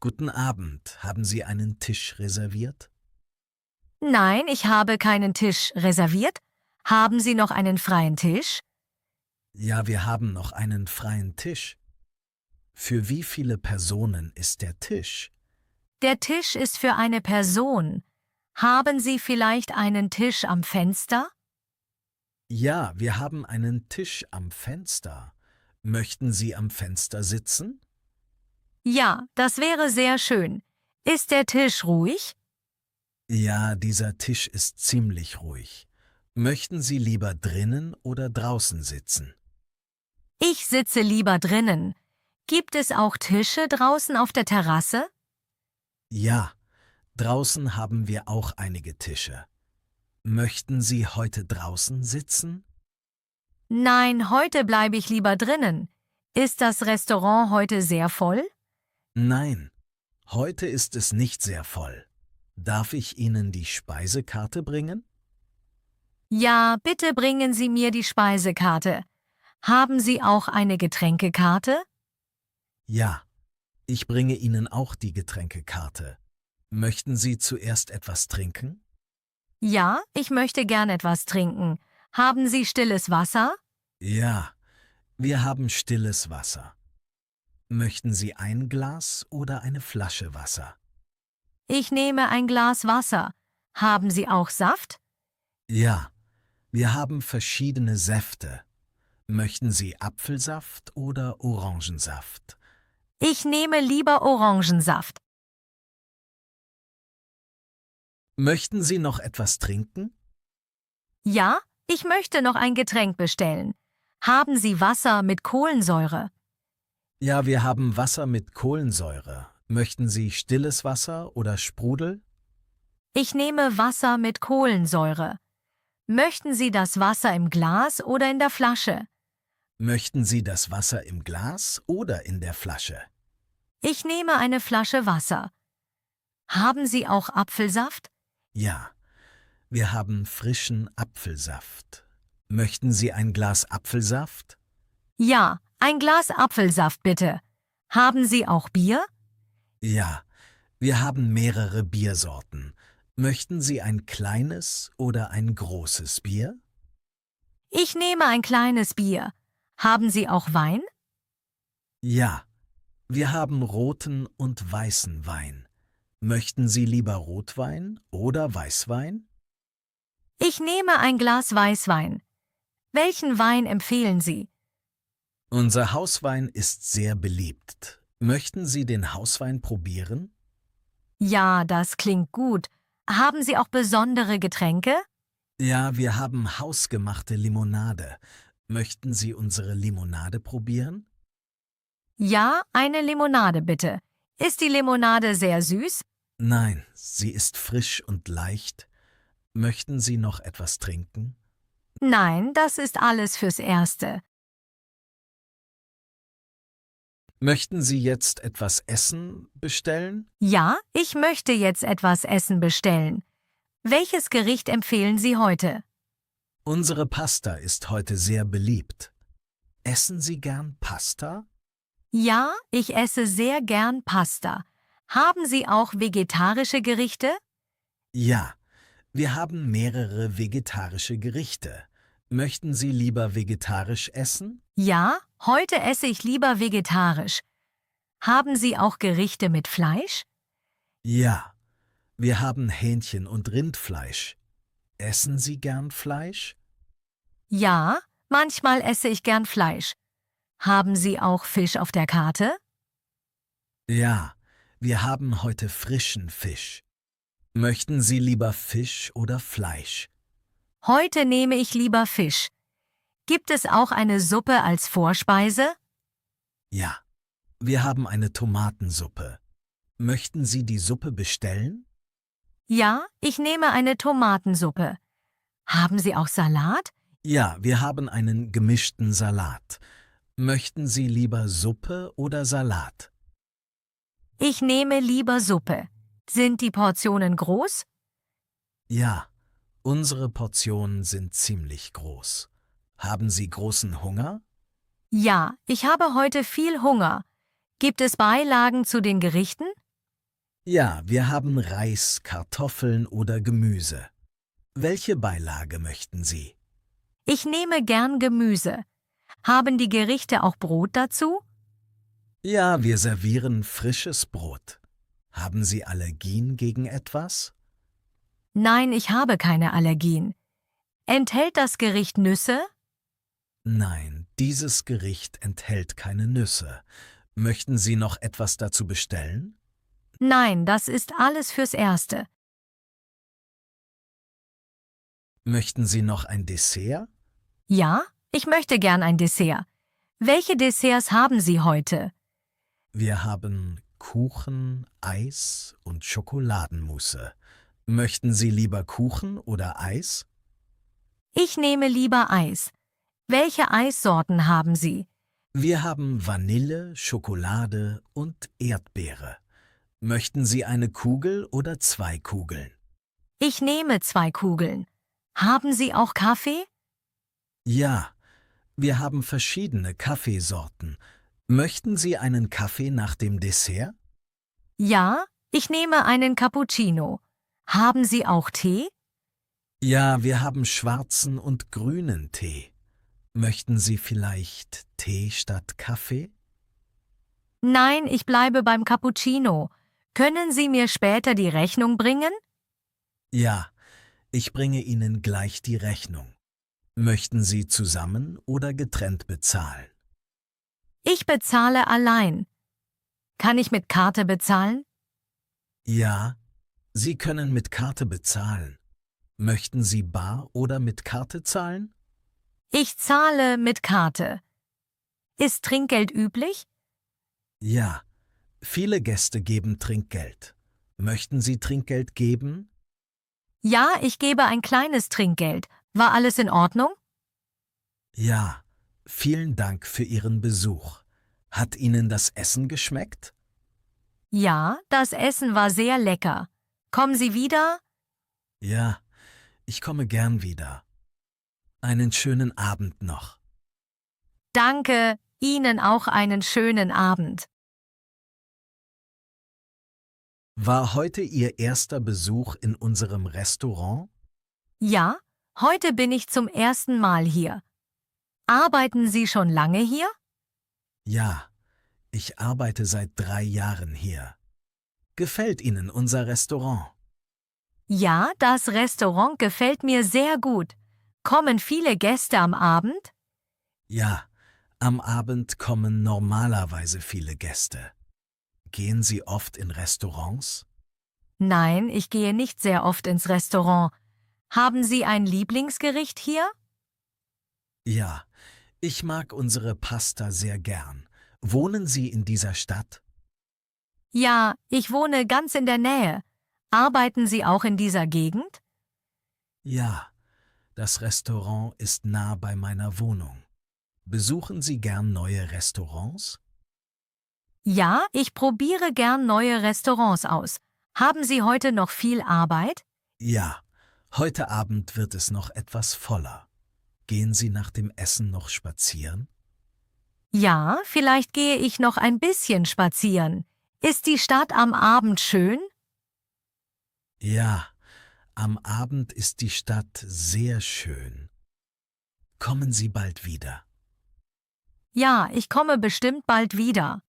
Guten Abend. Haben Sie einen Tisch reserviert? Nein, ich habe keinen Tisch reserviert. Haben Sie noch einen freien Tisch? Ja, wir haben noch einen freien Tisch. Für wie viele Personen ist der Tisch? Der Tisch ist für eine Person. Haben Sie vielleicht einen Tisch am Fenster? Ja, wir haben einen Tisch am Fenster. Möchten Sie am Fenster sitzen? Ja, das wäre sehr schön. Ist der Tisch ruhig? Ja, dieser Tisch ist ziemlich ruhig. Möchten Sie lieber drinnen oder draußen sitzen? Ich sitze lieber drinnen. Gibt es auch Tische draußen auf der Terrasse? Ja, draußen haben wir auch einige Tische. Möchten Sie heute draußen sitzen? Nein, heute bleibe ich lieber drinnen. Ist das Restaurant heute sehr voll? Nein, heute ist es nicht sehr voll. Darf ich Ihnen die Speisekarte bringen? Ja, bitte bringen Sie mir die Speisekarte. Haben Sie auch eine Getränkekarte? Ja, ich bringe Ihnen auch die Getränkekarte. Möchten Sie zuerst etwas trinken? Ja, ich möchte gern etwas trinken. Haben Sie stilles Wasser? Ja, wir haben stilles Wasser. Möchten Sie ein Glas oder eine Flasche Wasser? Ich nehme ein Glas Wasser. Haben Sie auch Saft? Ja, wir haben verschiedene Säfte. Möchten Sie Apfelsaft oder Orangensaft? Ich nehme lieber Orangensaft. Möchten Sie noch etwas trinken? Ja, ich möchte noch ein Getränk bestellen. Haben Sie Wasser mit Kohlensäure? Ja, wir haben Wasser mit Kohlensäure. Möchten Sie stilles Wasser oder Sprudel? Ich nehme Wasser mit Kohlensäure. Möchten Sie das Wasser im Glas oder in der Flasche? Möchten Sie das Wasser im Glas oder in der Flasche? Ich nehme eine Flasche Wasser. Haben Sie auch Apfelsaft? Ja, wir haben frischen Apfelsaft. Möchten Sie ein Glas Apfelsaft? Ja, ein Glas Apfelsaft bitte. Haben Sie auch Bier? Ja, wir haben mehrere Biersorten. Möchten Sie ein kleines oder ein großes Bier? Ich nehme ein kleines Bier. Haben Sie auch Wein? Ja, wir haben roten und weißen Wein. Möchten Sie lieber Rotwein oder Weißwein? Ich nehme ein Glas Weißwein. Welchen Wein empfehlen Sie? Unser Hauswein ist sehr beliebt. Möchten Sie den Hauswein probieren? Ja, das klingt gut. Haben Sie auch besondere Getränke? Ja, wir haben hausgemachte Limonade. Möchten Sie unsere Limonade probieren? Ja, eine Limonade bitte. Ist die Limonade sehr süß? Nein, sie ist frisch und leicht. Möchten Sie noch etwas trinken? Nein, das ist alles fürs Erste. Möchten Sie jetzt etwas Essen bestellen? Ja, ich möchte jetzt etwas Essen bestellen. Welches Gericht empfehlen Sie heute? Unsere Pasta ist heute sehr beliebt. Essen Sie gern Pasta? Ja, ich esse sehr gern Pasta. Haben Sie auch vegetarische Gerichte? Ja, wir haben mehrere vegetarische Gerichte. Möchten Sie lieber vegetarisch essen? Ja, heute esse ich lieber vegetarisch. Haben Sie auch Gerichte mit Fleisch? Ja, wir haben Hähnchen und Rindfleisch. Essen Sie gern Fleisch? Ja, manchmal esse ich gern Fleisch. Haben Sie auch Fisch auf der Karte? Ja, wir haben heute frischen Fisch. Möchten Sie lieber Fisch oder Fleisch? Heute nehme ich lieber Fisch. Gibt es auch eine Suppe als Vorspeise? Ja, wir haben eine Tomatensuppe. Möchten Sie die Suppe bestellen? Ja, ich nehme eine Tomatensuppe. Haben Sie auch Salat? Ja, wir haben einen gemischten Salat. Möchten Sie lieber Suppe oder Salat? Ich nehme lieber Suppe. Sind die Portionen groß? Ja, unsere Portionen sind ziemlich groß. Haben Sie großen Hunger? Ja, ich habe heute viel Hunger. Gibt es Beilagen zu den Gerichten? Ja, wir haben Reis, Kartoffeln oder Gemüse. Welche Beilage möchten Sie? Ich nehme gern Gemüse. Haben die Gerichte auch Brot dazu? Ja, wir servieren frisches Brot. Haben Sie Allergien gegen etwas? Nein, ich habe keine Allergien. Enthält das Gericht Nüsse? Nein, dieses Gericht enthält keine Nüsse. Möchten Sie noch etwas dazu bestellen? Nein, das ist alles fürs Erste. Möchten Sie noch ein Dessert? Ja, ich möchte gern ein Dessert. Welche Desserts haben Sie heute? Wir haben Kuchen, Eis und Schokoladenmousse. Möchten Sie lieber Kuchen oder Eis? Ich nehme lieber Eis. Welche Eissorten haben Sie? Wir haben Vanille, Schokolade und Erdbeere. Möchten Sie eine Kugel oder 2 Kugeln? Ich nehme 2 Kugeln. Haben Sie auch Kaffee? Ja, wir haben verschiedene Kaffeesorten. Möchten Sie einen Kaffee nach dem Dessert? Ja, ich nehme einen Cappuccino. Haben Sie auch Tee? Ja, wir haben schwarzen und grünen Tee. Möchten Sie vielleicht Tee statt Kaffee? Nein, ich bleibe beim Cappuccino. Können Sie mir später die Rechnung bringen? Ja, ich bringe Ihnen gleich die Rechnung. Möchten Sie zusammen oder getrennt bezahlen? Ich bezahle allein. Kann ich mit Karte bezahlen? Ja, Sie können mit Karte bezahlen. Möchten Sie bar oder mit Karte zahlen? Ich zahle mit Karte. Ist Trinkgeld üblich? Ja, viele Gäste geben Trinkgeld. Möchten Sie Trinkgeld geben? Ja, ich gebe ein kleines Trinkgeld. War alles in Ordnung? Ja, vielen Dank für Ihren Besuch. Hat Ihnen das Essen geschmeckt? Ja, das Essen war sehr lecker. Kommen Sie wieder? Ja, ich komme gern wieder. Einen schönen Abend noch. Danke, Ihnen auch einen schönen Abend. War heute Ihr erster Besuch in unserem Restaurant? Ja, heute bin ich zum ersten Mal hier. Arbeiten Sie schon lange hier? Ja, ich arbeite seit 3 Jahren hier. Gefällt Ihnen unser Restaurant? Ja, das Restaurant gefällt mir sehr gut. Kommen viele Gäste am Abend? Ja, am Abend kommen normalerweise viele Gäste. Gehen Sie oft in Restaurants? Nein, ich gehe nicht sehr oft ins Restaurant. Haben Sie ein Lieblingsgericht hier? Ja, ich mag unsere Pasta sehr gern. Wohnen Sie in dieser Stadt? Ja, ich wohne ganz in der Nähe. Arbeiten Sie auch in dieser Gegend? Ja, das Restaurant ist nah bei meiner Wohnung. Besuchen Sie gern neue Restaurants? Ja, ich probiere gern neue Restaurants aus. Haben Sie heute noch viel Arbeit? Ja, heute Abend wird es noch etwas voller. Gehen Sie nach dem Essen noch spazieren? Ja, vielleicht gehe ich noch ein bisschen spazieren. Ist die Stadt am Abend schön? Ja, am Abend ist die Stadt sehr schön. Kommen Sie bald wieder. Ja, ich komme bestimmt bald wieder.